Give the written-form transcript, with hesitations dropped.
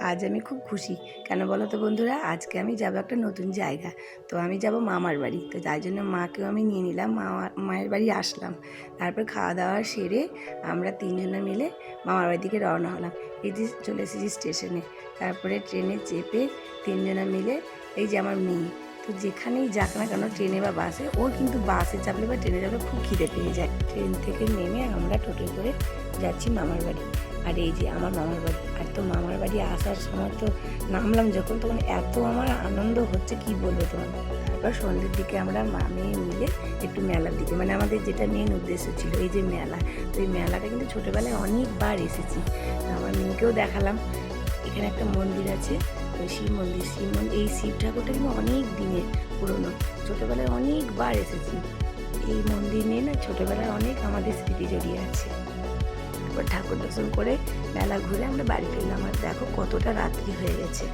আজ আমি খুব খুশি। কেন বলো তো বন্ধুরা? আজকে আমি যাবো একটা নতুন জায়গা। তো আমি যাবো মামার বাড়ি। তো তাই জন্য মাকেও আমি নিয়ে নিলাম, মায়ের বাড়ি আসলাম। তারপর খাওয়া দাওয়া সেরে আমরা তিনজনে মিলে মামার বাড়ির দিকে রওনা হলাম। এই যে চলে এসেছি স্টেশনে। তারপরে ট্রেনে চেপে তিনজনে মিলে, এই যে আমার মেয়ে, তো যেখানেই যাক না কেন, ট্রেনে বা বাসে, ওর কিন্তু বাসে চাপলে বা ট্রেনে চাপলে খুব খিদে পেয়ে যায়। ট্রেন থেকে নেমে আমরা টোটোয় করে যাচ্ছি মামার বাড়ি। আর এই যে আমার মামার বাড়ি। আর তো মামার বাড়ি আসার সময় তো নামলাম যখন, তখন এত আমার আনন্দ হচ্ছে কি বলবো তোমার। তারপর সন্ধ্যের দিকে আমরা মেয়ে মিলে একটু মেলার দিকে, মানে আমাদের যেটা মেন উদ্দেশ্য ছিল, এই যে মেলা। তো এই মেলাটা কিন্তু ছোটোবেলায় অনেকবার এসেছি। আমার মেয়েকেও দেখালাম। এখানে একটা মন্দির আছে, ওই শিব মন্দির। এই শিব ঠাকুরটা কিন্তু অনেক দিনের পুরনো, ছোটোবেলায় অনেকবার এসেছি। এই মন্দির নিয়ে না ছোটোবেলায় অনেক আমাদের স্মৃতি জড়িয়ে আছে। তারপর ঠাকুর দর্শন করে মেলা ঘুরে আমরা বাড়ি ফিরলাম। আর দেখো কতটা রাত্রি হয়ে গেছে।